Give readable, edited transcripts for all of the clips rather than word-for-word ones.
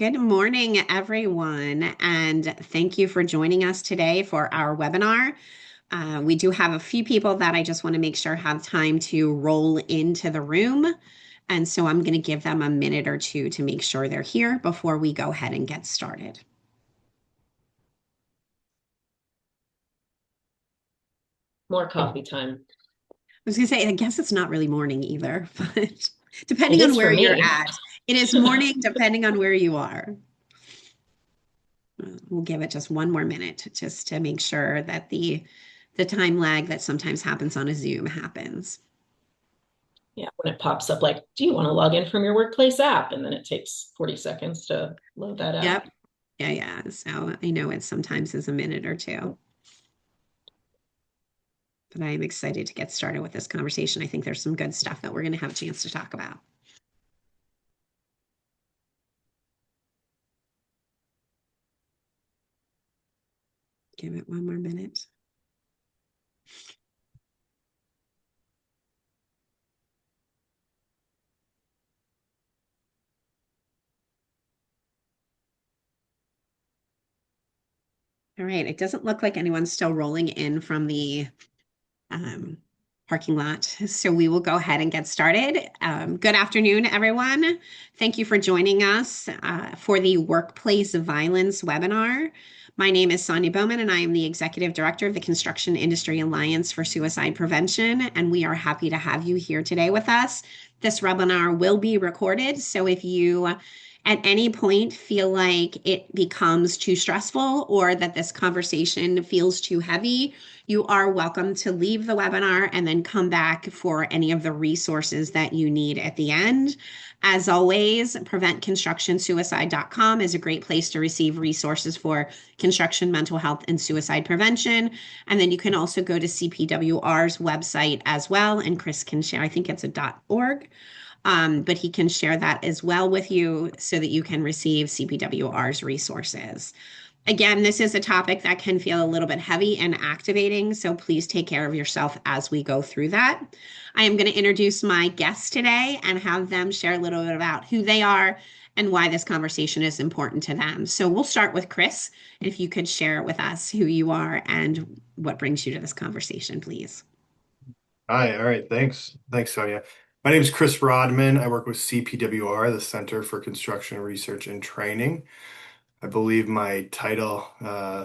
Good morning, everyone, and thank you for joining us today for our webinar. We do have a few people that I just want to make sure have time to roll into the room, and so I'm going to give them a minute or two to make sure they're here before we go ahead and get started. More coffee time. I was going to say, I guess it's not really morning either, but It depending on is where for you're me. at, it is morning depending on where you are. We'll give it just one more minute just to make sure that the time lag that sometimes happens on a Zoom happens. Yeah, when it pops up like, do you want to log in from your workplace app? And then it takes 40 seconds to load that app. Yep. Yeah. So I know it sometimes is a minute or two. But I am excited to get started with this conversation. I think there's some good stuff that we're going to have a chance to talk about. Give it one more minute. All right. It doesn't look like anyone's still rolling in from the parking lot. So we will go ahead and get started. Good afternoon, everyone. Thank you for joining us for the Workplace Violence webinar. My name is Sonya Bohmann, and I am the Executive Director of the Construction Industry Alliance for Suicide Prevention, and we are happy to have you here today with us. This webinar will be recorded, so if you at any point feel like it becomes too stressful or that this conversation feels too heavy, you are welcome to leave the webinar and then come back for any of the resources that you need at the end. As always, preventconstructionsuicide.com is a great place to receive resources for construction, mental health, and suicide prevention. And then you can also go to CPWR's website as well, and Chris can share, I think it's a .org. But he can share that as well with you so that you can receive CPWR's resources. Again, this is a topic that can feel a little bit heavy and activating, so please take care of yourself as we go through that. I am going to introduce my guests today and have them share a little bit about who they are and why this conversation is important to them. So we'll start with Chris. If you could share with us who you are and what brings you to this conversation, please. Hi, all right, thanks. Thanks, Sonia. My name is Chris Rodman. I work with CPWR, the Center for Construction Research and Training. I believe my title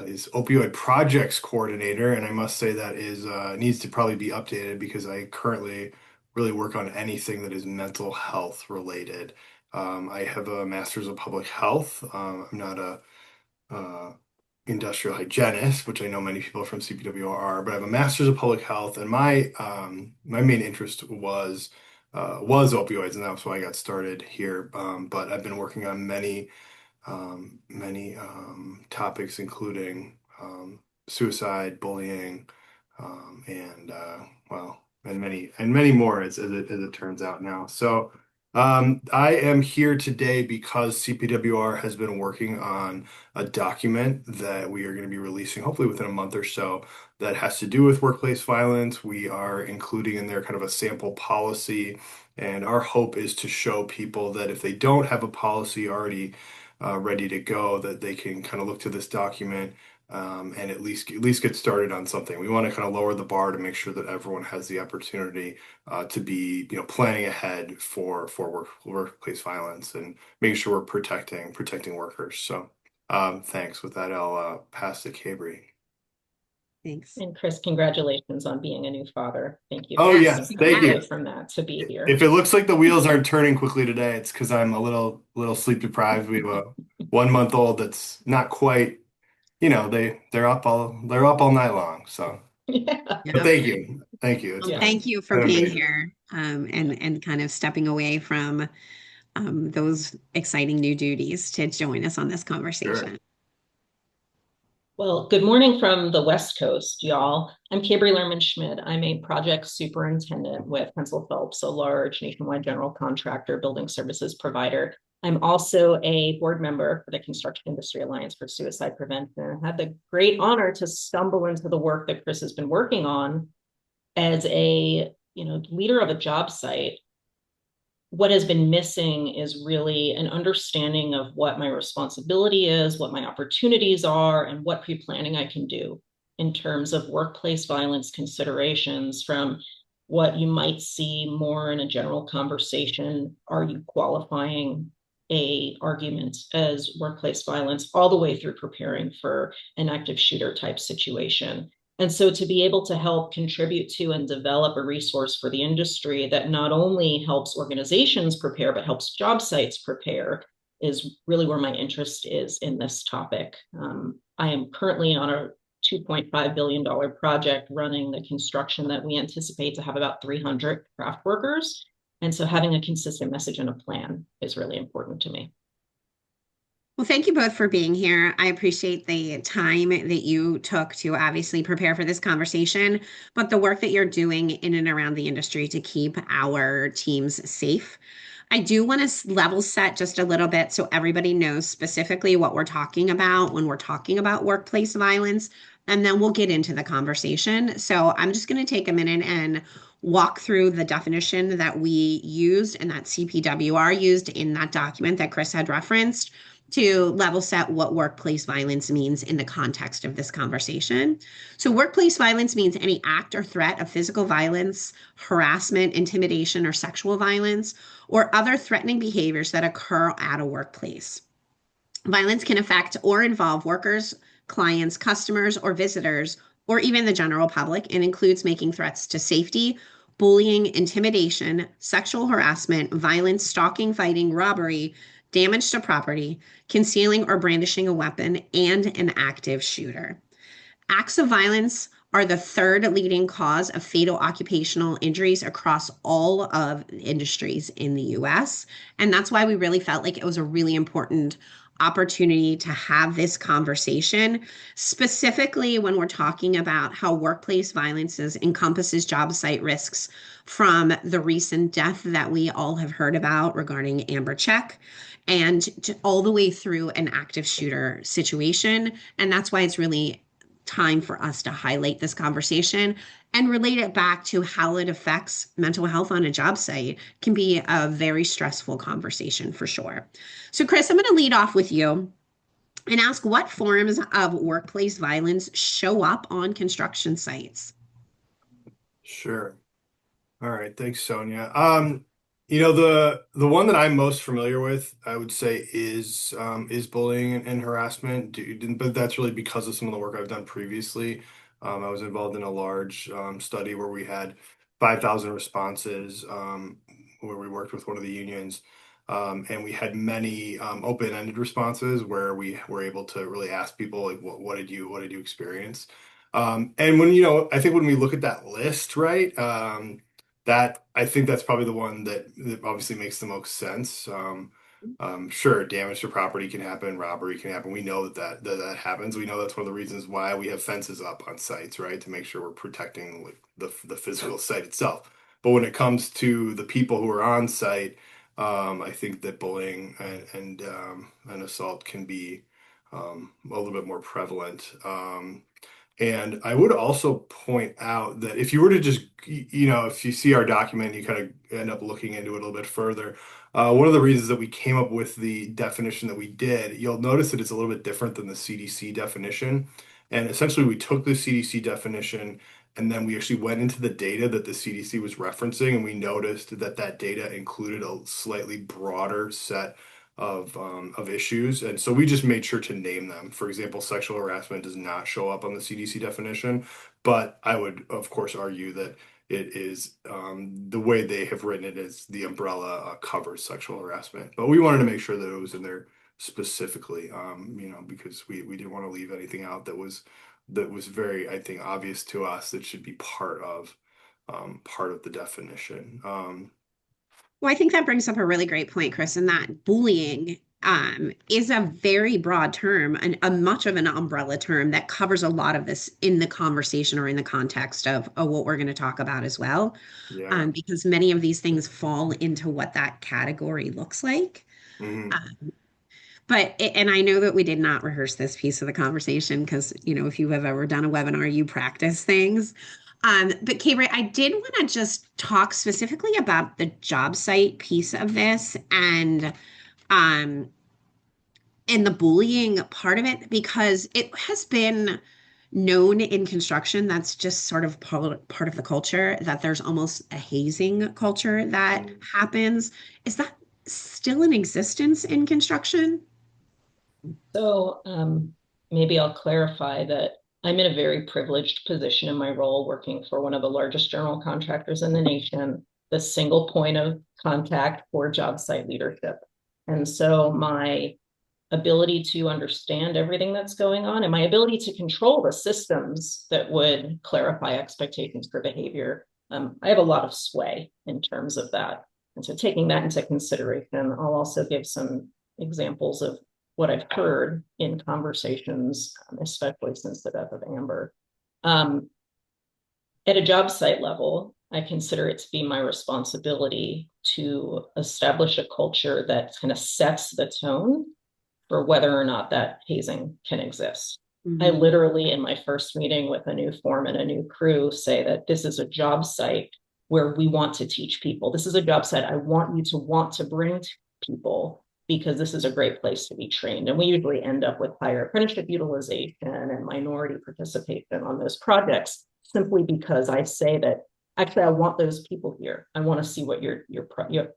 is Opioid Projects Coordinator, and I must say that is needs to probably be updated because I currently really work on anything that is mental health related. I have a master's of public health. I'm not a uh, industrial hygienist, which I know many people from CPWR are, but I have a master's of public health, and my main interest was opioids, and that's why I got started here. But I've been working on many topics, including suicide, bullying, and well, and many more as it turns out now. So. I am here today because CPWR has been working on a document that we are going to be releasing hopefully within a month or so that has to do with workplace violence. We are including in there kind of a sample policy, and our hope is to show people that if they don't have a policy already ready to go, that they can kind of look to this document and at least get started on something. We want to kind of lower the bar to make sure that everyone has the opportunity to be, planning ahead for workplace violence and making sure we're protecting workers. So, thanks. With that, I'll pass to Kabri. Thanks. And Chris, congratulations on being a new father. Thank you. Oh Yes, yes, thank you. From that to be here. If it looks like the wheels aren't turning quickly today, it's because I'm a little sleep deprived. We have a 1 month old that's not quite, they're up all night long. So, Yeah. but Yep. thank you. It's Well, Yes. thank been you for been being amazing. here and kind of stepping away from those exciting new duties to join us on this Sure. conversation. Well, good morning from the West Coast, y'all. I'm Kabri Lehrman-Schmid. I'm a project superintendent with HENSEL PHELPS, a large nationwide general contractor building services provider. I'm also a board member for the Construction Industry Alliance for Suicide Prevention. I had the great honor to stumble into the work that Chris has been working on as a leader of a job site what has been missing is really an understanding of what my responsibility is, what my opportunities are, and what pre-planning I can do in terms of workplace violence considerations, from what you might see more in a general conversation. Are you qualifying a argument as workplace violence, all the way through preparing for an active shooter type situation? And so to be able to help contribute to and develop a resource for the industry that not only helps organizations prepare, but helps job sites prepare, is really where my interest is in this topic. I am currently on a $2.5 billion project running the construction that we anticipate to have about 300 craft workers. And so having a consistent message and a plan is really important to me. Well, thank you both for being here. I appreciate the time that you took to obviously prepare for this conversation, but the work that you're doing in and around the industry to keep our teams safe. I do want to level set just a little bit so everybody knows specifically what we're talking about when we're talking about workplace violence, and then we'll get into the conversation. So I'm just going to take a minute and walk through the definition that we used and that CPWR used in that document that Chris had referenced to level set what workplace violence means in the context of this conversation. So workplace violence means any act or threat of physical violence, harassment, intimidation, or sexual violence, or other threatening behaviors that occur at a workplace. Violence can affect or involve workers, clients, customers, or visitors, or even the general public, and includes making threats to safety, bullying, intimidation, sexual harassment, violence, stalking, fighting, robbery, damage to property, concealing or brandishing a weapon, and an active shooter. Acts of violence are the third leading cause of fatal occupational injuries across all of industries in the US. And that's why we really felt like it was a really important opportunity to have this conversation, specifically when we're talking about how workplace violence encompasses job site risks, from the recent death that we all have heard about regarding Amber Check, and all the way through an active shooter situation. And that's why it's really time for us to highlight this conversation and relate it back to how it affects mental health on a job site. Can be a very stressful conversation for sure. So Chris, I'm going to lead off with you and ask, what forms of workplace violence show up on construction sites? Sure. All right. Thanks, Sonia. The one that I'm most familiar with, I would say, is bullying and harassment. But that's really because of some of the work I've done previously. I was involved in a large study where we had 5,000 responses, where we worked with one of the unions. And we had many open-ended responses where we were able to really ask people, like, what did you experience? And I think when we look at that list, right? That I think that's probably the one that obviously makes the most sense. Sure, damage to property can happen, robbery can happen. We know that happens. We know that's one of the reasons why we have fences up on sites, right? To make sure we're protecting, like, the physical site itself. But when it comes to the people who are on site, I think that bullying and assault can be a little bit more prevalent. And I would also point out that if you were to just, if you see our document, you kind of end up looking into it a little bit further. One of the reasons that we came up with the definition that we did, you'll notice that it's a little bit different than the CDC definition. And essentially, we took the CDC definition and then we actually went into the data that the CDC was referencing, and we noticed that that data included a slightly broader set of issues, and so we just made sure to name them. For example, sexual harassment does not show up on the CDC definition, but I would, of course, argue that it is the way they have written it is the umbrella covers sexual harassment. But we wanted to make sure that it was in there specifically, because we didn't want to leave anything out that was very, I think, obvious to us that should be part of the definition. Well, I think that brings up a really great point, Chris, in that bullying is a very broad term and a much of an umbrella term that covers a lot of this in the conversation or in the context of what we're going to talk about as well. Yeah. Because many of these things fall into what that category looks like. Mhm. And I know that we did not rehearse this piece of the conversation because, if you have ever done a webinar, you practice things. But Kabri, I did want to just talk specifically about the job site piece of this um, and the bullying part of it, because it has been known in construction that's just sort of part of the culture, that there's almost a hazing culture that happens. Is that still in existence in construction? So maybe I'll clarify that I'm in a very privileged position in my role working for one of the largest general contractors in the nation, the single point of contact for job site leadership. And so my ability to understand everything that's going on and my ability to control the systems that would clarify expectations for behavior, I have a lot of sway in terms of that. And so taking that into consideration, I'll also give some examples of what I've heard in conversations, especially since the death of Amber. At a job site level, I consider it to be my responsibility to establish a culture that kind of sets the tone for whether or not that hazing can exist. Mm-hmm. I literally, in my first meeting with a new foreman, a new crew, say that this is a job site where we want to teach people. This is a job site I want you to want to bring to people, because this is a great place to be trained. And we usually end up with higher apprenticeship utilization and minority participation on those projects, simply because I say that actually I want those people here. I want to see what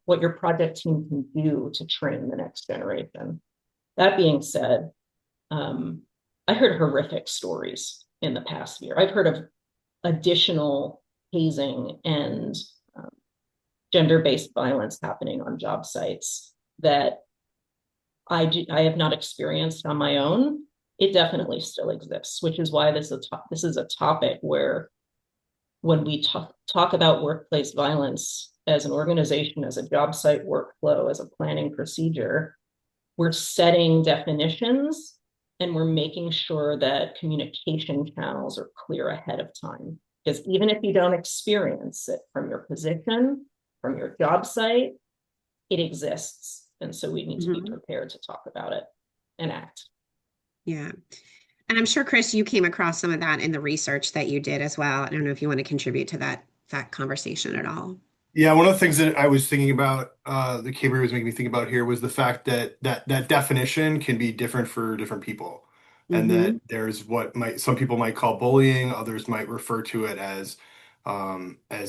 what your project team can do to train the next generation. That being said, I heard horrific stories in the past year. I've heard of additional hazing and gender-based violence happening on job sites that I have not experienced on my own. It definitely still exists, which is why this is a topic where, when we talk about workplace violence as an organization, as a job site workflow, as a planning procedure, we're setting definitions and we're making sure that communication channels are clear ahead of time. Because even if you don't experience it from your position, from your job site, it exists. And so we need to be prepared to talk about it and act. Yeah. And I'm sure, Chris, you came across some of that in the research that you did as well. I don't know if you want to contribute to that conversation at all. Yeah, one of the things that I was thinking about, the Kabri was making me think about here, was the fact that definition can be different for different people, and that there's what some people might call bullying, others might refer to it as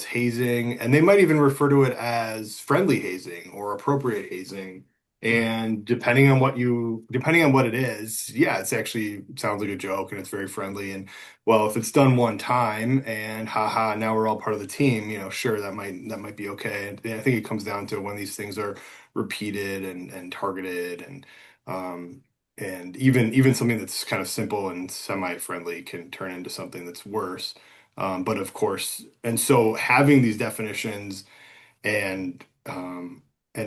hazing, and they might even refer to it as friendly hazing or appropriate hazing. And depending on what it is, yeah, it's actually sounds like a joke and it's very friendly. And well, if it's done one time and haha, now we're all part of the team, sure, that might be okay. And I think it comes down to when these things are repeated and targeted, and even something that's kind of simple and semi-friendly can turn into something that's worse. But of course, and so having these definitions and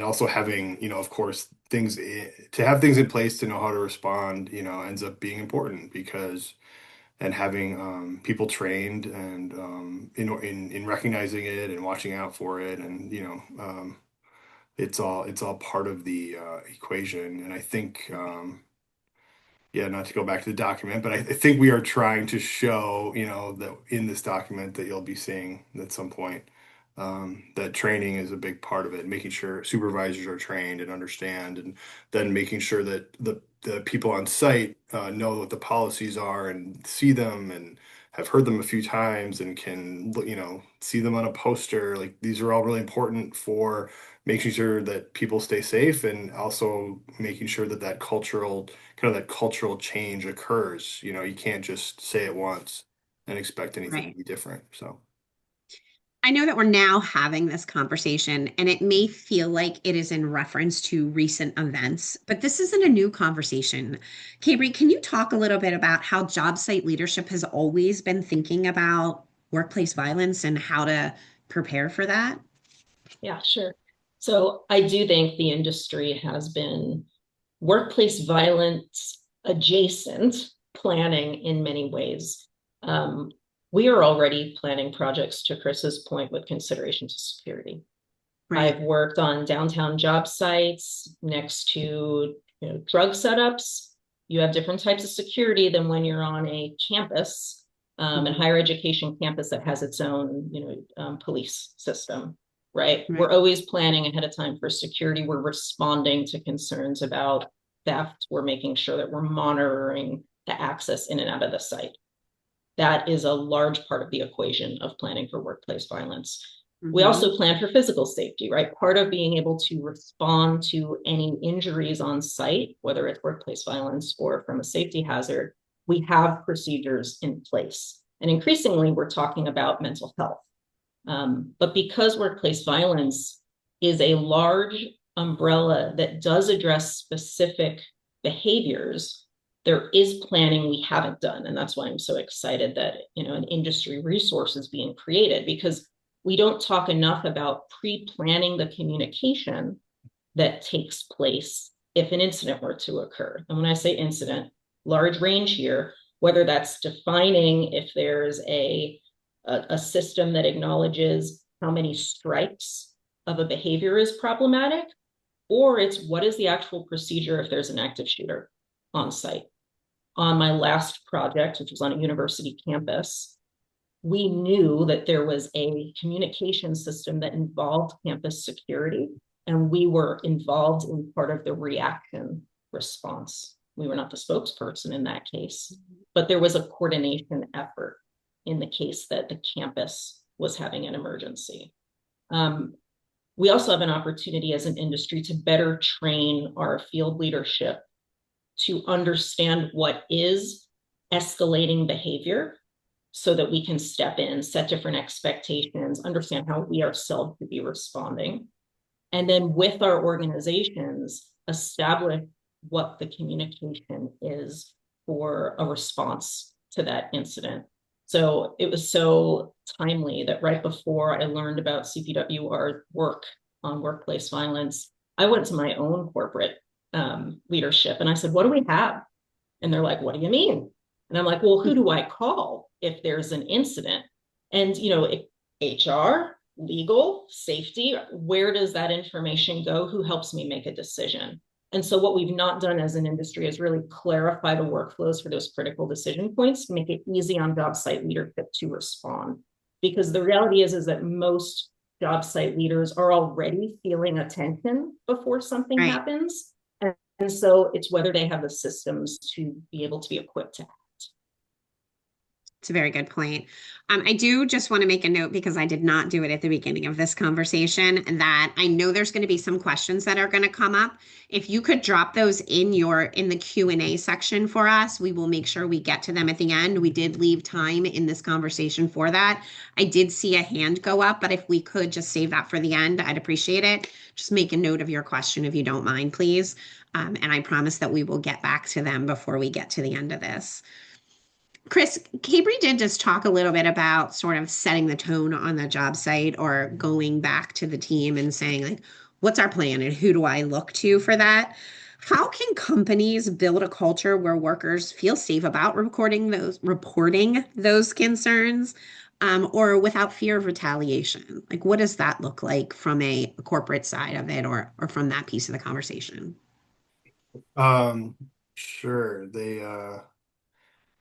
also having, of course, to have things in place to know how to respond, ends up being important, because and having people trained and in recognizing it and watching out for it, and it's all part of the equation. And I think yeah, not to go back to the document, but I think we are trying to show, that in this document that you'll be seeing at some point, that training is a big part of it, making sure supervisors are trained and understand, and then making sure that the people on site know what the policies are and see them and have heard them a few times and can, see them on a poster. Like, these are all really important for making sure that people stay safe, and also making sure that cultural change occurs. You can't just say it once and expect anything to be different. So I know that we're now having this conversation, and it may feel like it is in reference to recent events, but this isn't a new conversation. Kabri, can you talk a little bit about how job site leadership has always been thinking about workplace violence and how to prepare for that? Yeah, sure. So I do think the industry has been workplace violence adjacent planning in many ways. We are already planning projects, to Chris's point, with consideration to security. Right. I've worked on downtown job sites next to drug setups. You have different types of security than when you're on a campus And higher education campus that has its own, police system, right? Right. We're always planning ahead of time for security. We're responding to concerns about theft. We're making sure that we're monitoring the access in and out of the site. That is a large part of the equation of planning for workplace violence. We also plan for physical safety, right? Part of being able to respond to any injuries on site, whether it's workplace violence or from a safety hazard, we have procedures in place. And increasingly, we're talking about mental health. But because workplace violence is a large umbrella that does address specific behaviors, there is planning we haven't done. And that's why I'm so excited that, an industry resource is being created, because we don't talk enough about pre-planning the communication that takes place if an incident were to occur. And when I say incident, large range here, whether that's defining if there's a system that acknowledges how many strikes of a behavior is problematic, or it's what is the actual procedure if there's an active shooter on site. On my last project, which was on a university campus, we knew that there was a communication system that involved campus security, and we were involved in part of the reaction response. We were not the spokesperson in that case, but there was a coordination effort in the case that the campus was having an emergency. We also have an opportunity as an industry to better train our field leadership to understand what is escalating behavior so that we can step in, set different expectations, understand how we ourselves could be responding. And then with our organizations, establish what the communication is for a response to that incident. So it was so timely that right before I learned about CPWR work on workplace violence, I went to my own corporate leadership and I said, what do we have? And they're like, what do you mean? And I'm like, well, who do I call if there's an incident? And, HR, legal, safety, where does that information go? Who helps me make a decision? And so what we've not done as an industry is really clarify the workflows for those critical decision points to make it easy on job site leadership to respond. Because the reality is that most job site leaders are already feeling a tension before something happens. And so it's whether they have the systems to be able to be equipped to. It's a very good point. I do just want to make a note, because I did not do it at the beginning of this conversation, that I know there's going to be some questions that are going to come up. If you could drop those in the Q&A section for us, we will make sure we get to them at the end. We did leave time in this conversation for that. I did see a hand go up, but if we could just save that for the end, I'd appreciate it. Just make a note of your question if you don't mind, please. And I promise that we will get back to them before we get to the end of this. Chris, Kabri did just talk a little bit about sort of setting the tone on the job site, or going back to the team and saying, like, what's our plan and who do I look to for that? How can companies build a culture where workers feel safe about reporting those concerns, or without fear of retaliation? Like, what does that look like from a corporate side of it, or from that piece of the conversation? Sure.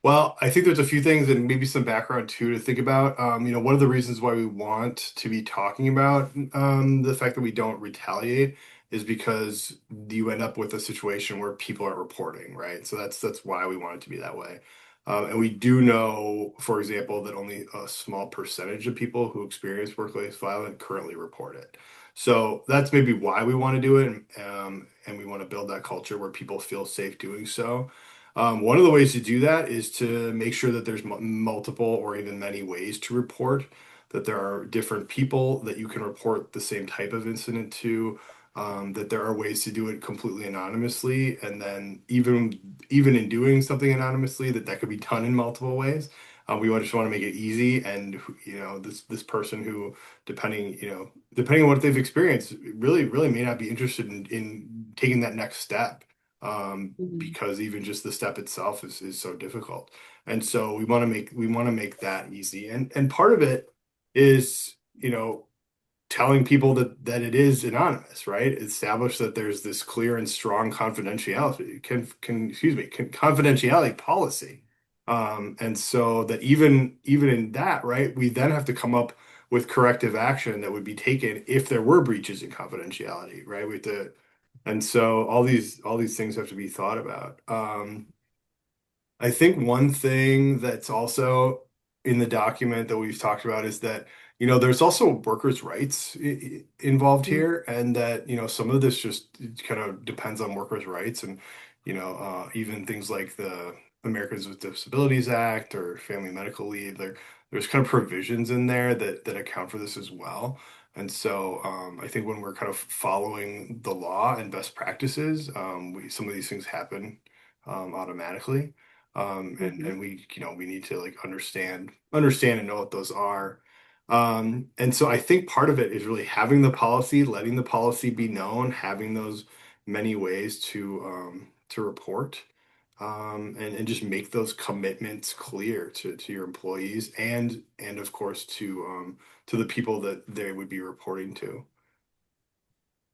Well, I think there's a few things and maybe some background too to think about. One of the reasons why we want to be talking about the fact that we don't retaliate is because you end up with a situation where people are reporting, right? So that's why we want it to be that way. And we do know, for example, that only a small percentage of people who experience workplace violence currently report it. So that's maybe why we want to do it, and we want to build that culture where people feel safe doing so. One of the ways to do that is to make sure that there's multiple or even many ways to report, that there are different people that you can report the same type of incident to, that there are ways to do it completely anonymously, and then even in doing something anonymously, that could be done in multiple ways. We just want to make it easy, and this person who, depending on what they've experienced, really may not be interested in taking that next step. Because even just the step itself is so difficult. And so we want to make that easy. And part of it is, telling people that it is anonymous, right? Establish that there's this clear and strong confidentiality policy. And so that even in that, right, we then have to come up with corrective action that would be taken if there were breaches in confidentiality, right? We have to, and so all these things have to be thought about. I think one thing that's also in the document that we've talked about is that, there's also workers' rights involved here, and that, some of this just kind of depends on workers' rights, and, even things like the Americans with Disabilities Act or Family Medical Leave, there's kind of provisions in there that account for this as well. And so I think when we're kind of following the law and best practices, some of these things happen automatically. And we need to like understand and know what those are. And so I think part of it is really having the policy, letting the policy be known, having those many ways to report, and just make those commitments clear to your employees and of course to the people that they would be reporting to.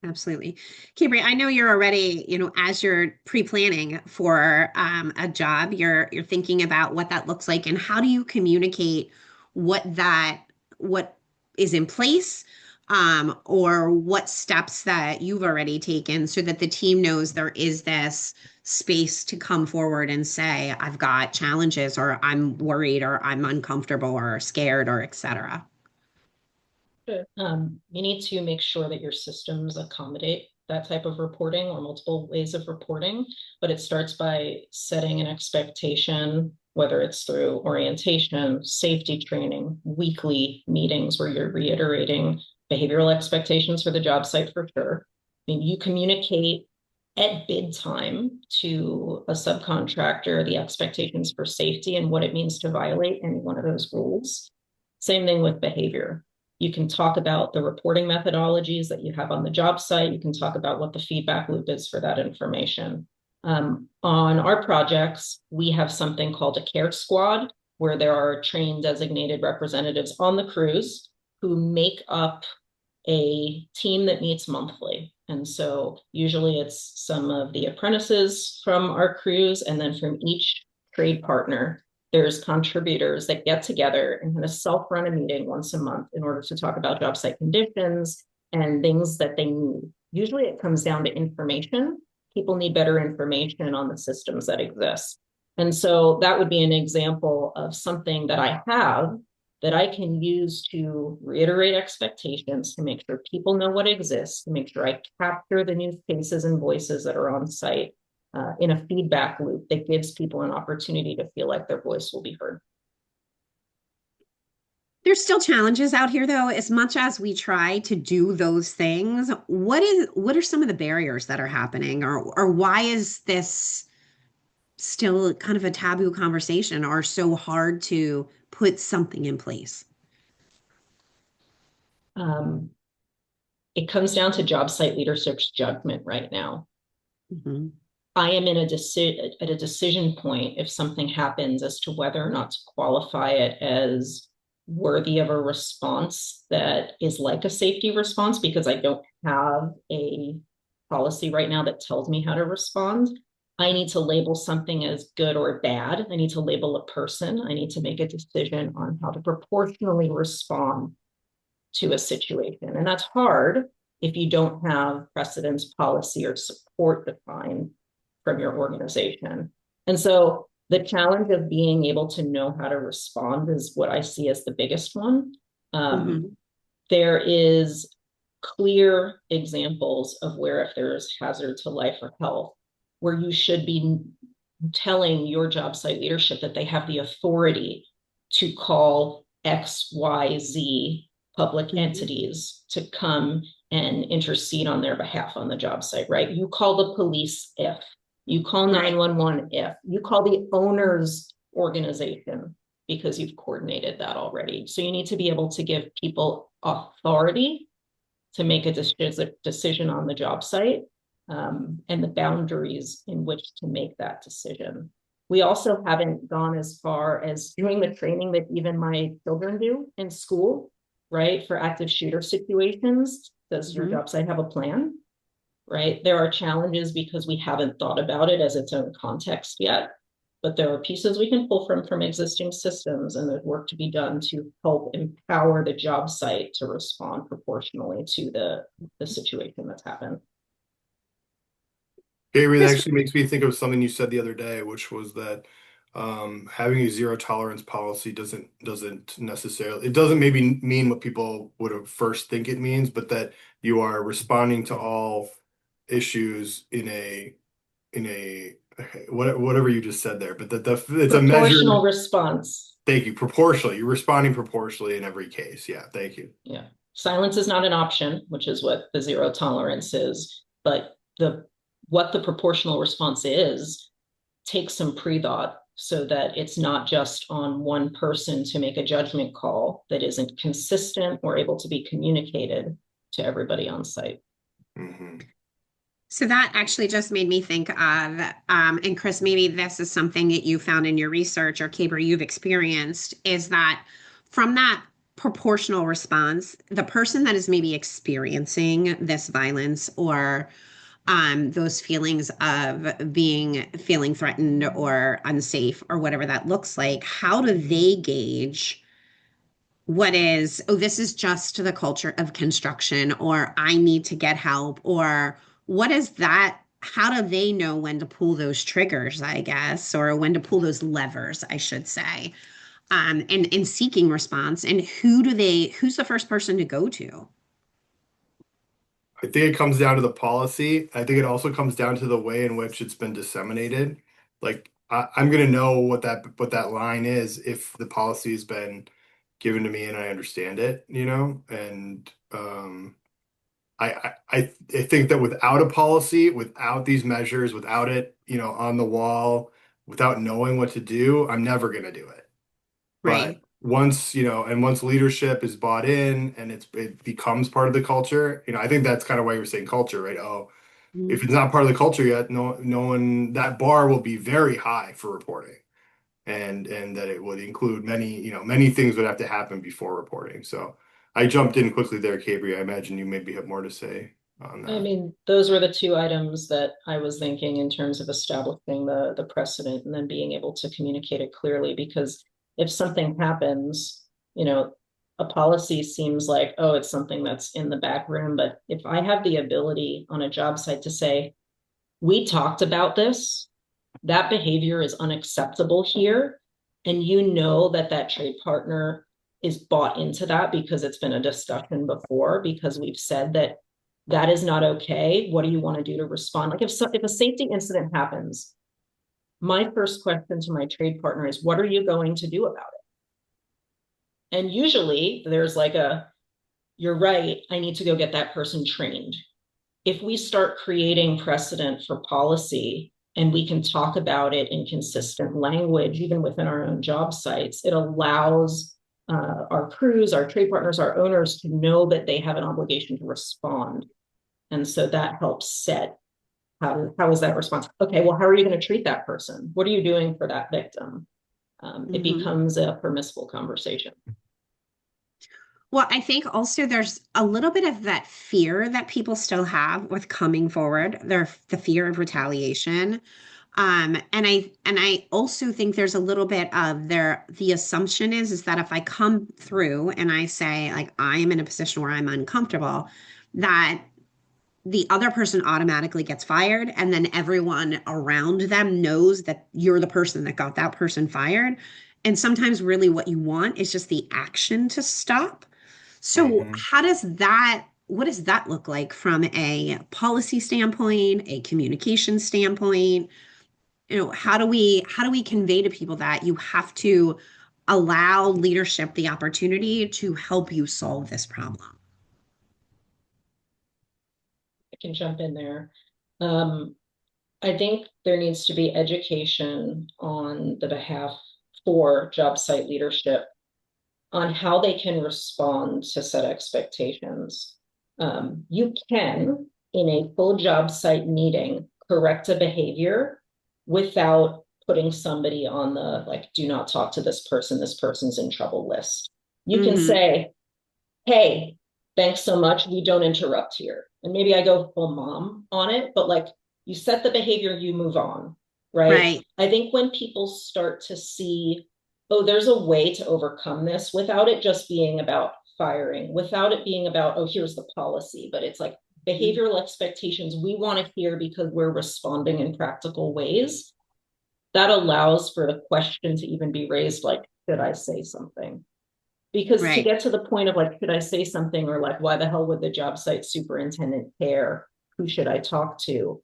Absolutely. Kabri, I know you're already, as you're pre-planning for a job, you're thinking about what that looks like and how do you communicate what is in place, or what steps that you've already taken so that the team knows there is this space to come forward and say, I've got challenges, or I'm worried, or I'm uncomfortable, or scared, or etc. You need to make sure that your systems accommodate that type of reporting or multiple ways of reporting, but it starts by setting an expectation, whether it's through orientation, safety training, weekly meetings where you're reiterating behavioral expectations for the job site for sure. I mean, you communicate at bid time to a subcontractor the expectations for safety and what it means to violate any one of those rules. Same thing with behavior. You can talk about the reporting methodologies that you have on the job site. You can talk about what the feedback loop is for that information. On our projects, we have something called a care squad, where there are trained designated representatives on the crews who make up a team that meets monthly. And so usually it's some of the apprentices from our crews, and then from each trade partner, there's contributors that get together and kind of self-run a meeting once a month in order to talk about job site conditions and things that they need. Usually it comes down to information. People need better information on the systems that exist. And so that would be an example of something that I have that I can use to reiterate expectations, to make sure people know what exists, to make sure I capture the new faces and voices that are on site, in a feedback loop that gives people an opportunity to feel like their voice will be heard. There's still challenges out here though, as much as we try to do those things. What are some of the barriers that are happening, or why is this still kind of a taboo conversation, or so hard to put something in place? It comes down to job site leadership's judgment right now. Mm-hmm. I am in at a decision point if something happens as to whether or not to qualify it as worthy of a response that is like a safety response, because I don't have a policy right now that tells me how to respond. I need to label something as good or bad. I need to label a person. I need to make a decision on how to proportionally respond to a situation. And that's hard if you don't have precedence, policy, or support defined from your organization. And so the challenge of being able to know how to respond is what I see as the biggest one. There is clear examples of where, if there's hazard to life or health, where you should be telling your job site leadership that they have the authority to call XYZ public entities to come and intercede on their behalf on the job site, right? You call the police if, you call 911 if, you call the owner's organization, because you've coordinated that already. So you need to be able to give people authority to make a decision on the job site, and the boundaries in which to make that decision. We also haven't gone as far as doing the training that even my children do in school, right? For active shooter situations. Does your job site have a plan? Right? There are challenges because we haven't thought about it as its own context yet. but there are pieces we can pull from existing systems, and there's work to be done to help empower the job site to respond proportionally to the situation that's happened. Gabriel, that Chris, actually makes me think of something you said the other day, which was that having a zero tolerance policy doesn't necessarily, it doesn't maybe mean what people would have first think it means, but that you are responding to all issues in a whatever you just said there, but that it's a Proportional measured, response. thank you, proportionally. You're responding proportionally in every case. Yeah, thank you. Yeah. Silence is not an option, which is what the zero tolerance is, but what the proportional response is takes some pre-thought so that it's not just on one person to make a judgment call that isn't consistent or able to be communicated to everybody on site. Mm-hmm. so that actually just made me think of, and Chris, maybe this is something that you found in your research or Kabri you've experienced, is that from that proportional response, the person that is maybe experiencing this violence or those feelings of feeling threatened or unsafe or whatever that looks like, how do they gauge what is, oh, this is just the culture of construction, or I need to get help, or what is that? How do they know when to pull those triggers, I guess, or when to pull those levers, I should say, in seeking response? And who's the first person to go to? I think it comes down to the policy. I think it also comes down to the way in which it's been disseminated. Like I'm gonna know what that line is if the policy has been given to me and I understand it, And I think that without a policy, without these measures, without it, on the wall, without knowing what to do, I'm never gonna do it. But Right. once leadership is bought in and it becomes part of the culture, I think that's kind of why you're saying culture, right? Oh, if it's not part of the culture yet, no one, that bar will be very high for reporting. And that it would include many things would have to happen before reporting. So I jumped in quickly there, Cabri. I imagine you maybe have more to say on I that. mean, those were the two items that I was thinking in terms of establishing the precedent and then being able to communicate it clearly. Because if something happens, a policy seems like, oh, it's something that's in the back room. But if I have the ability on a job site to say, we talked about this, that behavior is unacceptable here, and that trade partner is bought into that because it's been a discussion before, because we've said that is not okay. What do you want to do to respond? Like if a safety incident happens, my first question to my trade partner is, what are you going to do about it? And usually there's like you're right, I need to go get that person trained. If we start creating precedent for policy and we can talk about it in consistent language, even within our own job sites, it allows our crews, our trade partners, our owners to know that they have an obligation to respond. And so that helps set how is that response? Okay, well, how are you going to treat that person? What are you doing for that victim? It becomes a permissible conversation. Well, I think also there's a little bit of that fear that people still have with coming forward, the fear of retaliation. And I also think there's a little bit of the assumption is that if I come through and I say like I am in a position where I'm uncomfortable, that the other person automatically gets fired, and then everyone around them knows that you're the person that got that person fired. And sometimes really what you want is just the action to stop. So Hmm. what does that look like from a policy standpoint, a communication standpoint? How do we convey to people that you have to allow leadership the opportunity to help you solve this problem? I can jump in there. I think there needs to be education on the behalf for job site leadership on how they can respond to set expectations. You can, in a full job site meeting, correct a behavior without putting somebody on the do not talk to this person's in trouble list. You can Mm-hmm. say, hey, thanks so much, we don't interrupt here. And maybe I go full mom on it, but you set the behavior, you move on. right? Right. I think when people start to see, oh, there's a way to overcome this without it just being about firing, without it being about, oh, here's the policy, but it's like behavioral expectations we want to hear because we're responding in practical ways. That allows for the question to even be raised, like, should I say something? Because to Right. get to the point of like, should I say something, or like, why the hell would the job site superintendent care? Who should I talk to?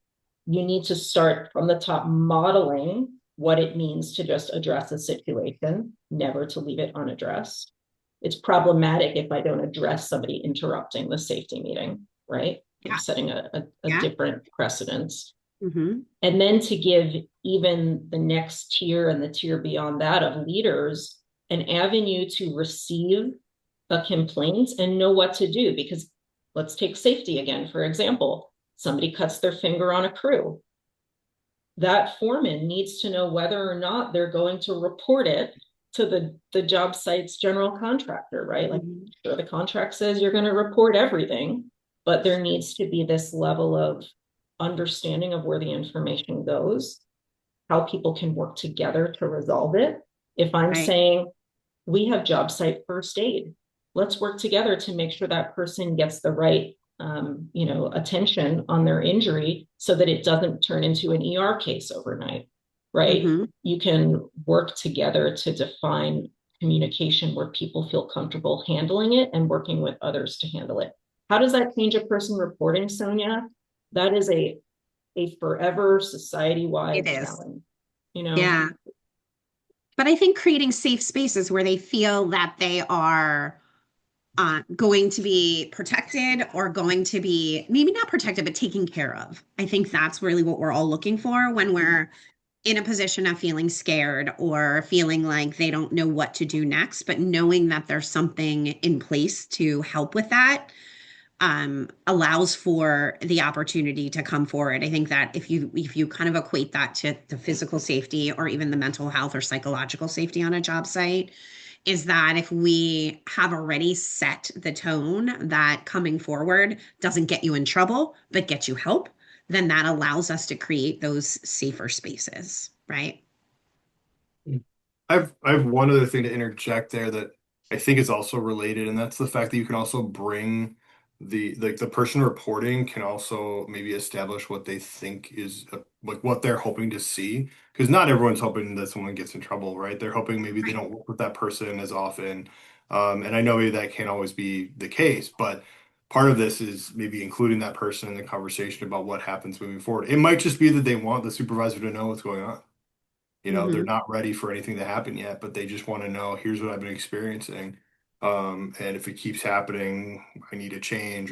You need to start from the top, modeling what it means to just address a situation, never to leave it unaddressed. It's problematic if I don't address somebody interrupting the safety meeting, right? I'm Yeah. setting a Yeah. different precedence. Mm-hmm. And then to give even the next tier and the tier beyond that of leaders an avenue to receive a complaint and know what to do. Because let's take safety again, for example. Somebody cuts their finger on a crew. That foreman needs to know whether or not they're going to report it to the job site's general contractor, right? Like, sure, the contract says you're going to report everything, but there needs to be this level of understanding of where the information goes, how people can work together to resolve it. If I'm Right. saying we have job site first aid, let's work together to make sure that person gets the right attention on their injury so that it doesn't turn into an ER case overnight, right? Mm-hmm. You can work together to define communication where people feel comfortable handling it and working with others to handle it. How does that change a person reporting, Sonya? That is a forever society-wide It is. challenge, Yeah. But I think creating safe spaces where they feel that they are going to be protected, or going to be maybe not protected, but taken care of. I think that's really what we're all looking for when we're in a position of feeling scared or feeling like they don't know what to do next, but knowing that there's something in place to help with that allows for the opportunity to come forward. I think that if you kind of equate that to the physical safety or even the mental health or psychological safety on a job site, is that if we have already set the tone that coming forward doesn't get you in trouble, but get you help, then that allows us to create those safer spaces, right? I've one other thing to interject there that I think is also related, and that's the fact that you can also bring the person reporting can also maybe establish what they think is like what they're hoping to see, because not everyone's hoping that someone gets in trouble, right? They're hoping maybe they Right. don't work with that person as often, and I know maybe that can't always be the case, but part of this is maybe including that person in the conversation about what happens moving forward. It might just be that they want the supervisor to know what's going on. They're Mm-hmm. not ready for anything to happen yet, but they just want to know, here's what I've been experiencing. And if it keeps happening, I need a change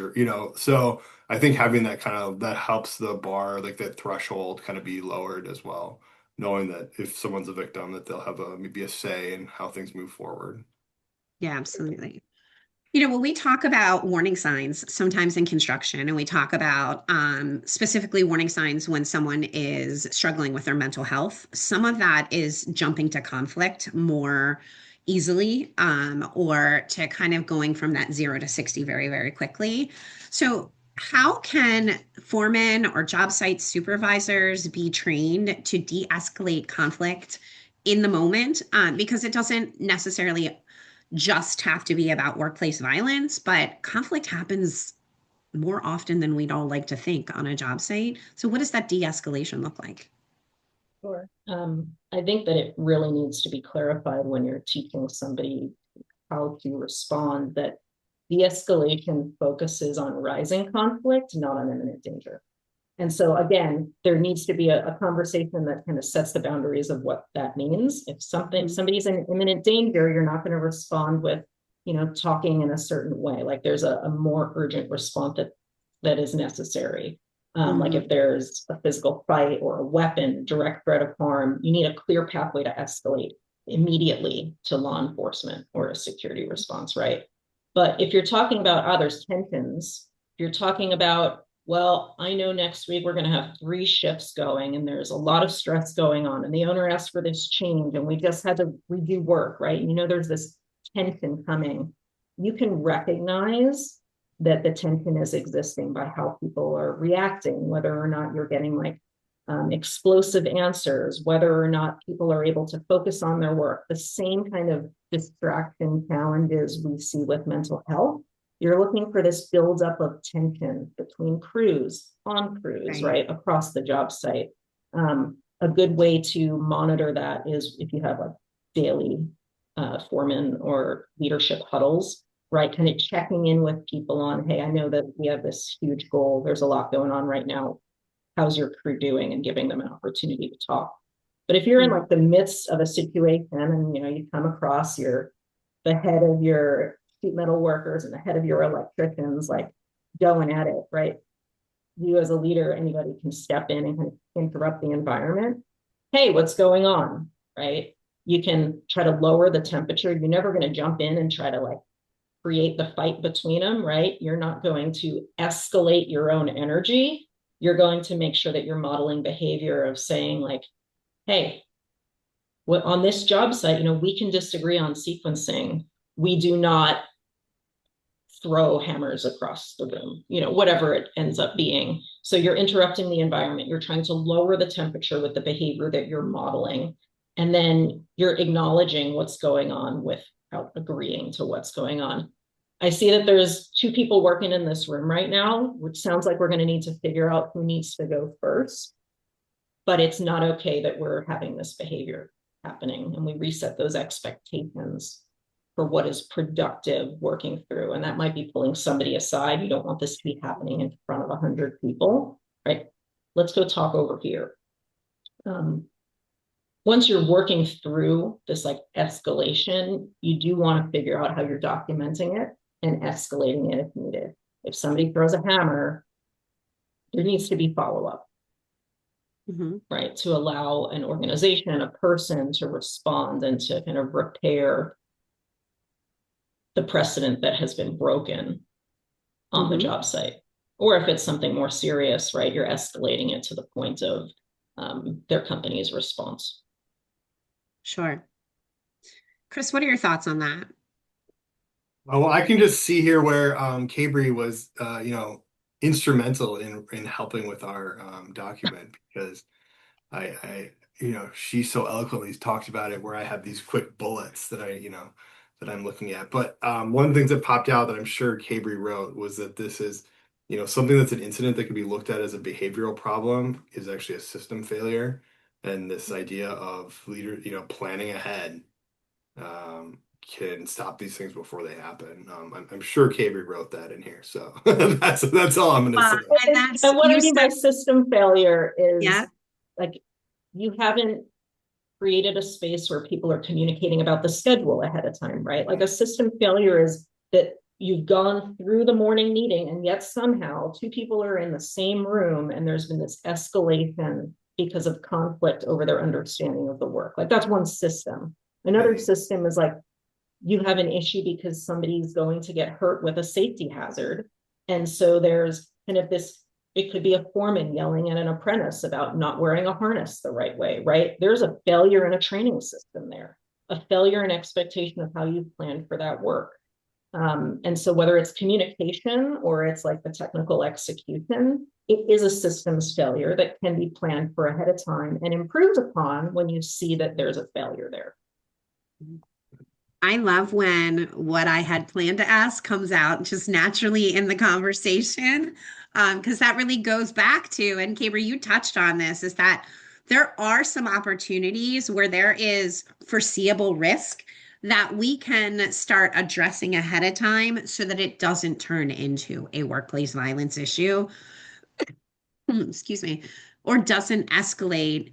so I think having that that helps the bar, like that threshold kind of be lowered as well, knowing that if someone's a victim, that they'll have maybe a say in how things move forward. Yeah, absolutely. When we talk about warning signs, sometimes in construction, and we talk about specifically warning signs when someone is struggling with their mental health, some of that is jumping to conflict more easily, or to kind of going from that 0 to 60 very, very quickly. So, how can foremen or job site supervisors be trained to de escalate conflict in the moment? Because it doesn't necessarily just have to be about workplace violence, but conflict happens more often than we'd all like to think on a job site. So, what does that de escalation look like? Sure. I think that it really needs to be clarified when you're teaching somebody how to respond, that de-escalation focuses on rising conflict, not on imminent danger. And so again, there needs to be a conversation that kind of sets the boundaries of what that means. If somebody's in imminent danger, you're not going to respond with, talking in a certain way. Like there's a more urgent response that is necessary. Like if there's a physical fight or a weapon, direct threat of harm, you need a clear pathway to escalate immediately to law enforcement or a security response, right? But if you're talking about there's tensions, if you're talking about, well, I know next week we're going to have 3 shifts going and there's a lot of stress going on and the owner asked for this change and we just had to redo work, right? There's this tension coming. You can recognize that the tension is existing by how people are reacting, whether or not you're getting like explosive answers, whether or not people are able to focus on their work, the same kind of distraction challenges we see with mental health. You're looking for this buildup of tension between crews, on crews, right, across the job site. A good way to monitor that is if you have like daily foreman or leadership huddles, right? Kind of checking in with people on, hey, I know that we have this huge goal. There's a lot going on right now. How's your crew doing? And giving them an opportunity to talk. But if you're in like the midst of a situation and you come across the head of your sheet metal workers and the head of your electricians like going at it, right? You as a leader, anybody can step in and kind of interrupt the environment. Hey, what's going on, right? You can try to lower the temperature. You're never going to jump in and try to like create the fight between them, right? You're not going to escalate your own energy. You're going to make sure that you're modeling behavior of saying like, hey, on this job site, we can disagree on sequencing. We do not throw hammers across the room, whatever it ends up being. So you're interrupting the environment. You're trying to lower the temperature with the behavior that you're modeling. And then you're acknowledging what's going on without agreeing to what's going on. I see that there's 2 people working in this room right now, which sounds like we're going to need to figure out who needs to go first. But it's not okay that we're having this behavior happening, and we reset those expectations for what is productive working through. And that might be pulling somebody aside. You don't want this to be happening in front of 100 people, right? Let's go talk over here. Once you're working through this like escalation, you do want to figure out how you're documenting it and escalating it if needed. If somebody throws a hammer, there needs to be follow-up, right? To allow an organization, a person to respond and to kind of repair the precedent that has been broken on the job site. Or if it's something more serious, right, you're escalating it to the point of their company's response. Sure. Chris, what are your thoughts on that? Well, I can just see here where Kabri was, instrumental in helping with our document, because she so eloquently talked about it, where I have these quick bullets that that I'm looking at. But one of the things that popped out that I'm sure Kabri wrote was that this is, something that's an incident that can be looked at as a behavioral problem is actually a system failure. And this idea of planning ahead can stop these things before they happen. I'm sure Kabri wrote that in here. So that's all I'm going to say. And what I mean by system failure is like you haven't created a space where people are communicating about the schedule ahead of time, right? Like a system failure is that you've gone through the morning meeting and yet somehow 2 people are in the same room and there's been this escalation because of conflict over their understanding of the work. Like that's one system. Another system is like you have an issue because somebody's going to get hurt with a safety hazard. And so there's kind of this, it could be a foreman yelling at an apprentice about not wearing a harness the right way, right? There's a failure in a training system there, a failure in expectation of how you planned for that work. And so whether it's communication or it's like the technical execution, it is a systems failure that can be planned for ahead of time and improved upon when you see that there's a failure there. I love when what I had planned to ask comes out just naturally in the conversation, because that really goes back to, and Kabri, you touched on this, is that there are some opportunities where there is foreseeable risk that we can start addressing ahead of time so that it doesn't turn into a workplace violence issue, excuse me, or doesn't escalate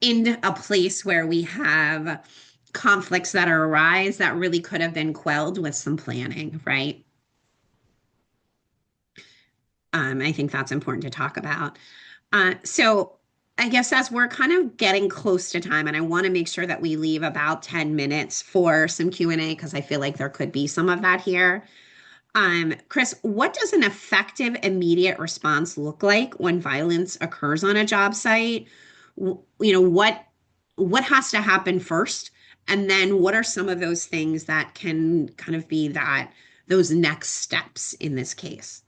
into a place where we have conflicts that arise that really could have been quelled with some planning, right? I think that's important to talk about. So I guess as we're kind of getting close to time, and I want to make sure that we leave about 10 minutes for some Q&A, because I feel like there could be some of that here. Chris, what does an effective immediate response look like when violence occurs on a job site? What has to happen first? And then what are some of those things that can kind of be those next steps in this case?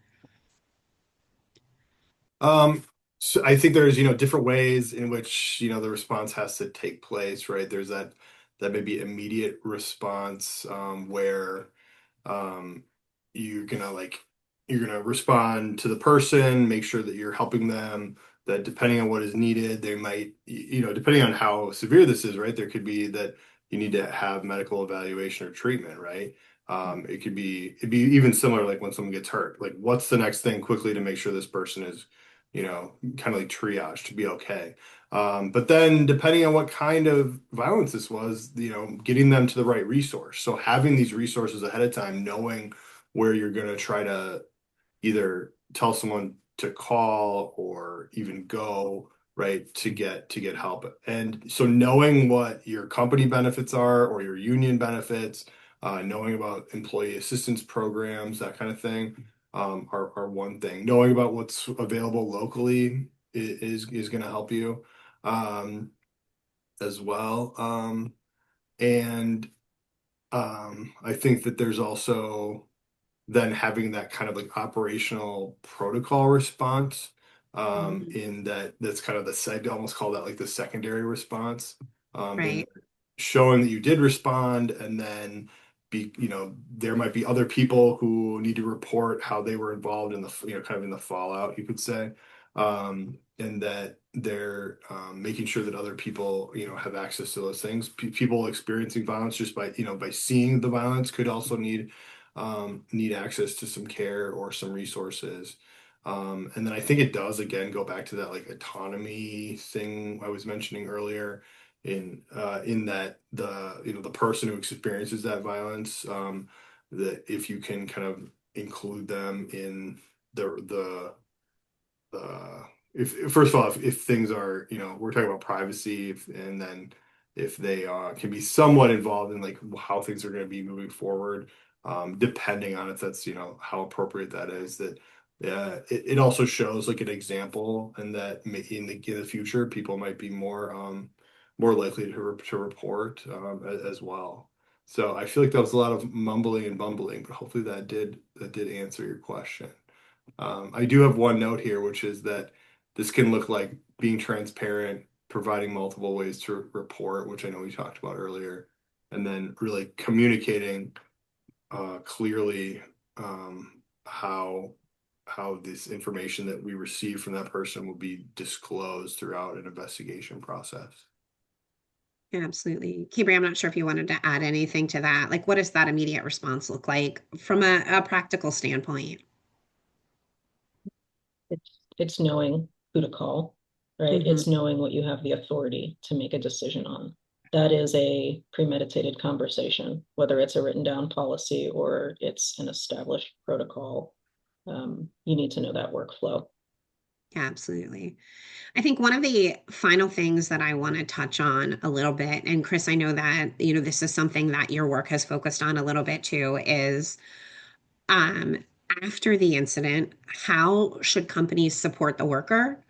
So I think there's, different ways in which, the response has to take place, right? There's that maybe immediate response, where um, you're gonna like you're gonna respond to the person, make sure that you're helping them, that depending on what is needed, they might, depending on how severe this is, right? There could be that you need to have medical evaluation or treatment, right? It'd be even similar like when someone gets hurt. Like what's the next thing quickly to make sure this person is, kind of like triage to be okay. But then depending on what kind of violence this was, getting them to the right resource. So having these resources ahead of time, knowing where you're going to try to either tell someone to call or even go, right, to get help. And so knowing what your company benefits are or your union benefits, knowing about employee assistance programs, that kind of thing, are one thing. Knowing about what's available locally is going to help you, um, as well. And I think that there's also then having that kind of like operational protocol response, Mhm. in that's kind of I'd almost call that like the secondary response, in Right. showing that you did respond, and then there might be other people who need to report how they were involved in the, kind of in the fallout, you could say, and that they're, making sure that other people, have access to those things. People experiencing violence just by seeing the violence could also need access to some care or some resources. And then I think it does again go back to that like autonomy thing I was mentioning earlier, in that the person who experiences that violence, that if you can kind of include them in the if first of all, if things are, we're talking about privacy, and then if they can be somewhat involved in like how things are going to be moving forward, depending on if that's, how appropriate that is, that it also shows like an example, and that in the future people might be more likely to report, as well. So I feel like that was a lot of mumbling and bumbling, but hopefully that did answer your question. I do have one note here, which is that this can look like being transparent, providing multiple ways to report, which I know we talked about earlier, and then really communicating, clearly, how this information that we receive from that person will be disclosed throughout an investigation process. Absolutely. Kabri, I'm not sure if you wanted to add anything to that. Like, what does that immediate response look like from a practical standpoint? It's knowing who to call, right? Hmm. It's knowing what you have the authority to make a decision on. That is a premeditated conversation, whether it's a written down policy or it's an established protocol. You need to know that workflow. Yeah, absolutely. I think one of the final things that I want to touch on a little bit, and Chris, I know that, this is something that your work has focused on a little bit too, is um, after the incident, how should companies support the worker,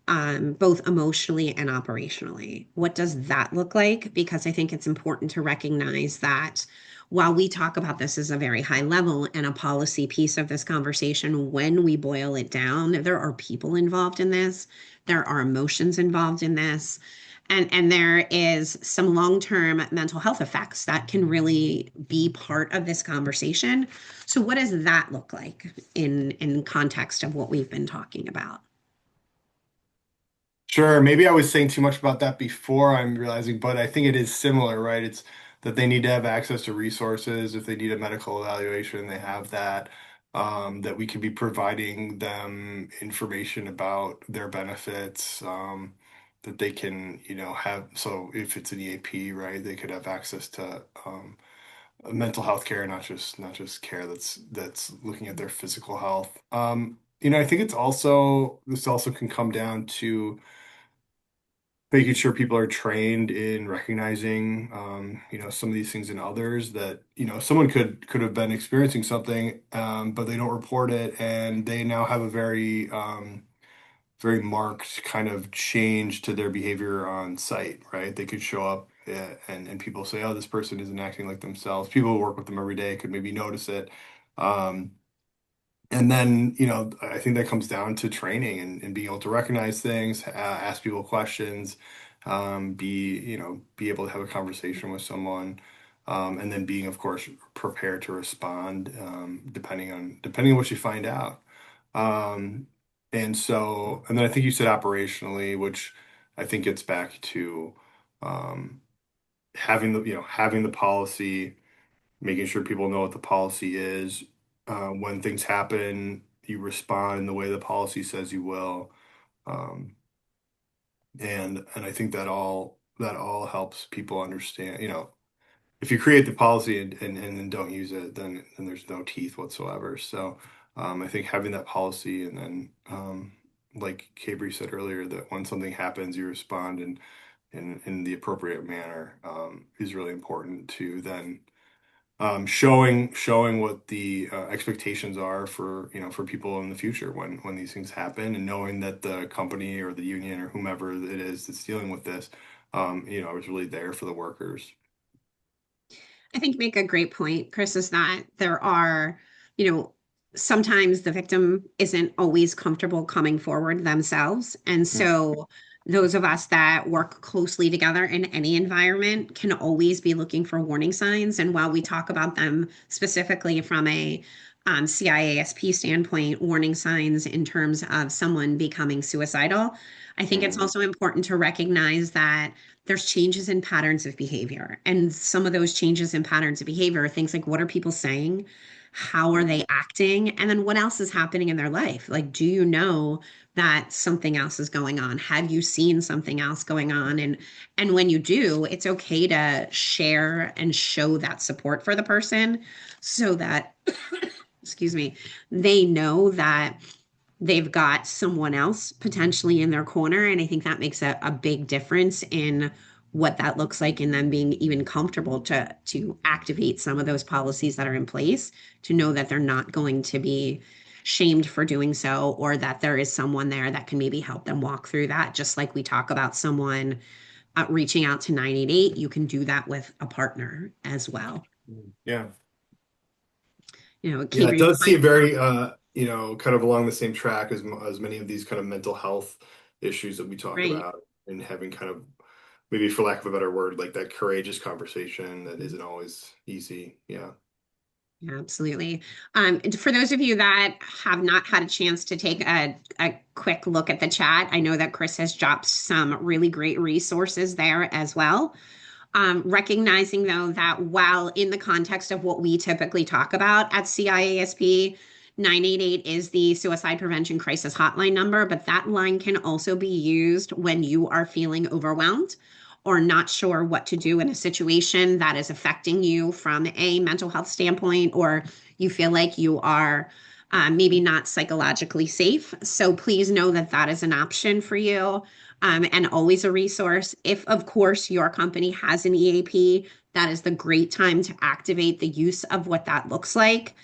both emotionally and operationally? What does that look like? Because I think it's important to recognize that while we talk about this as a very high level and a policy piece of this conversation, when we boil it down, there are people involved in this, there are emotions involved in this. And there is some long-term mental health effects that can really be part of this conversation. So what does that look like in context of what we've been talking about? Sure, maybe I was saying too much about that before I'm realizing, but I think it is similar, right? It's that they need to have access to resources. If they need a medical evaluation, they have that. That we could be providing them information about their benefits, that they can, have. So if it's an EAP, right, they could have access to, mental health care, not just care that's looking at their physical health. I think this also can come down to making sure people are trained in recognizing, some of these things in others, that someone could have been experiencing something, but they don't report it, and they now have a very marked kind of change to their behavior on site, right? They could show up, and people say, oh, this person isn't acting like themselves. People who work with them every day could maybe notice it. Um, And then, I think that comes down to training and being able to recognize things, ask people questions, be able to have a conversation with someone, and then being, of course, prepared to respond, depending on what you find out. Um, and then I think you said operationally, which I think gets back to um, having the policy, making sure people know what the policy is. When things happen, you respond in the way the policy says you will. Um, and I think that all helps people understand, if you create the policy and then don't use it, then there's no teeth whatsoever. So I think having that policy and then like Kabri said earlier, that when something happens, you respond in the appropriate manner is really important to then showing what the expectations are for people in the future when these things happen, and knowing that the company or the union or whomever it is that's dealing with this, is really there for the workers. I think you make a great point, Chris, is that there are, you know, sometimes the victim isn't always comfortable coming forward themselves. And Mm. so those of us that work closely together in any environment can always be looking for warning signs. And while we talk about them specifically from a CIASP standpoint, warning signs in terms of someone becoming suicidal, I think it's Mm. also important to recognize that there's changes in patterns of behavior. And some of those changes in patterns of behavior are things like, what are people saying? How are they acting? And then what else is happening in their life? Like, do you know that something else is going on? Have you seen something else going on? And when you do, it's okay to share and show that support for the person so that, excuse me, they know that they've got someone else potentially in their corner. And I think that makes a big difference in what that looks like in them being even comfortable to activate some of those policies that are in place, to know that they're not going to be shamed for doing so, or that there is someone there that can maybe help them walk through that. Just like we talk about someone reaching out to 988, you can do that with a partner as well. Yeah. Yeah, it Kabri, does seem very, kind of along the same track as many of these kind of mental health issues that we talk right. about, and having kind of, maybe for lack of a better word, like that courageous conversation that isn't always easy. Yeah. Yeah, absolutely. For those of you that have not had a chance to take a quick look at the chat, I know that Chris has dropped some really great resources there as well. Recognizing though that while in the context of what we typically talk about at CIASP, 988 is the suicide prevention crisis hotline number, but that line can also be used when you are feeling overwhelmed or not sure what to do in a situation that is affecting you from a mental health standpoint, or you feel like you are maybe not psychologically safe. So please know that that is an option for you, and always a resource. If, of course, your company has an EAP, that is the great time to activate the use of what that looks like.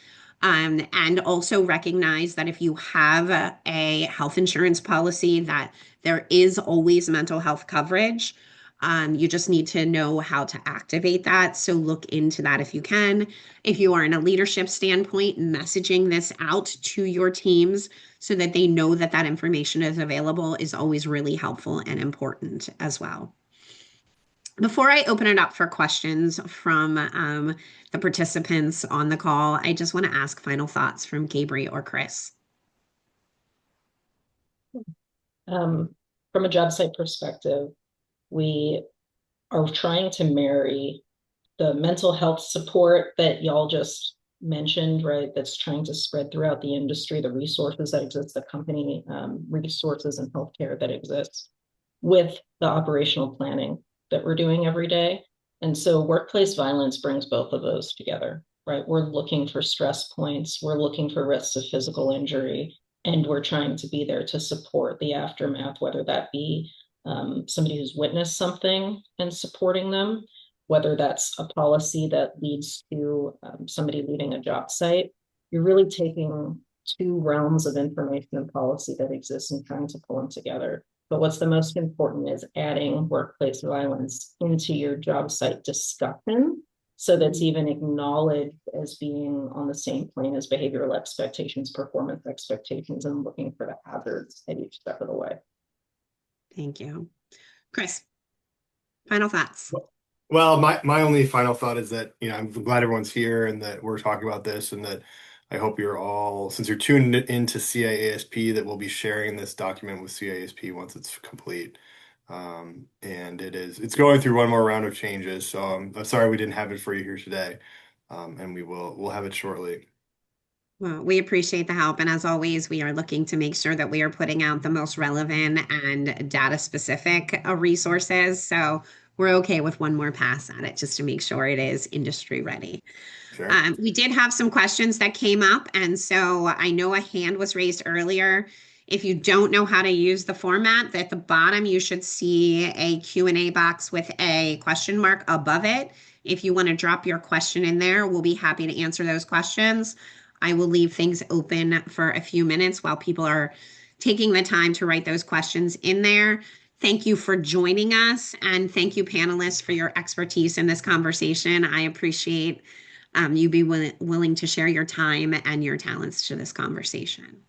And also recognize that if you have a health insurance policy, that there is always mental health coverage. You just need to know how to activate that. So look into that if you can. If you are in a leadership standpoint, messaging this out to your teams so that they know that that information is available is always really helpful and important as well. Before I open it up for questions from the participants on the call, I just want to ask final thoughts from Kabri or Chris. From a job site perspective, we are trying to marry the mental health support that y'all just mentioned, right? That's trying to spread throughout the industry, the resources that exist, the company resources and healthcare that exists, with the operational planning that we're doing every day. And so workplace violence brings both of those together, right? We're looking for stress points, we're looking for risks of physical injury, and we're trying to be there to support the aftermath, whether that be somebody who's witnessed something and supporting them, whether that's a policy that leads to somebody leaving a job site. You're really taking two realms of information and policy that exist and trying to pull them together. But what's the most important is adding workplace violence into your job site discussion So that's even acknowledged as being on the same plane as behavioral expectations, performance expectations, and looking for the hazards at each step of the way. Thank you. Chris, final thoughts. Well, my only final thought is that, I'm glad everyone's here and that we're talking about this, and that I hope you're all, since you're tuned into CIASP, that we'll be sharing this document with CIASP once it's complete. And it's going through one more round of changes. So I'm sorry we didn't have it for you here today. And we'll have it shortly. Well, we appreciate the help. And as always, we are looking to make sure that we are putting out the most relevant and data specific resources. So we're okay with one more pass at it just to make sure it is industry ready. Sure. We did have some questions that came up. And so I know a hand was raised earlier. If you don't know how to use the format, at the bottom, you should see a Q&A box with a question mark above it. If you want to drop your question in there, we'll be happy to answer those questions. I will leave things open for a few minutes while people are taking the time to write those questions in there. Thank you for joining us, and thank you, panelists, for your expertise in this conversation. I appreciate you be willing to share your time and your talents to this conversation.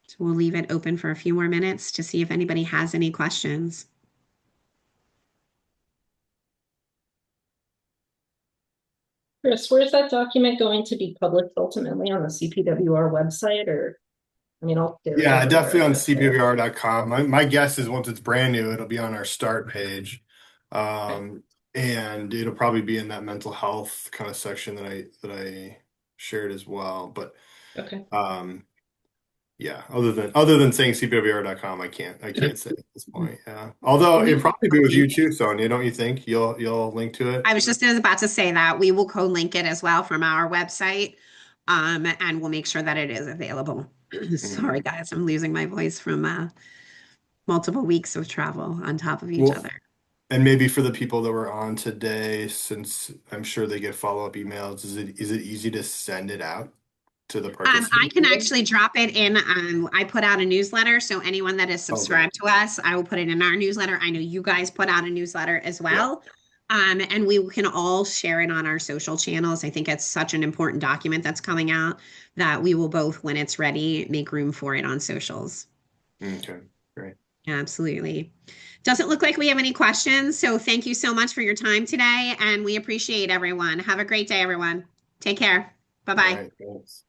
So we'll leave it open for a few more minutes to see if anybody has any questions. Chris, where's that document going to be published ultimately, on the CPWR website, or, I mean, yeah, definitely on CPWR.com. My guess is once it's brand new, it'll be on our start page. And it'll probably be in that mental health kind of section that I shared as well. But okay. Yeah, other than saying CPWR.com, I can't say at this point. Yeah. Although it'd probably be with you too, Sonya, don't you think? You'll link to it? I was just about to say that we will co-link it as well from our website. And we'll make sure that it is available. Sorry, guys, I'm losing my voice from multiple weeks of travel on top of each other. And maybe for the people that were on today, since I'm sure they get follow-up emails, is it easy to send it out to the participants? I can actually drop it in. I put out a newsletter, so anyone that is subscribed to us, I will put it in our newsletter. I know you guys put out a newsletter as well. Yeah. And we can all share it on our social channels. I think it's such an important document that's coming out that we will both, when it's ready, make room for it on socials. Okay, great. Absolutely. Doesn't look like we have any questions. So thank you so much for your time today. And we appreciate everyone. Have a great day, everyone. Take care. Bye-bye. All right, thanks.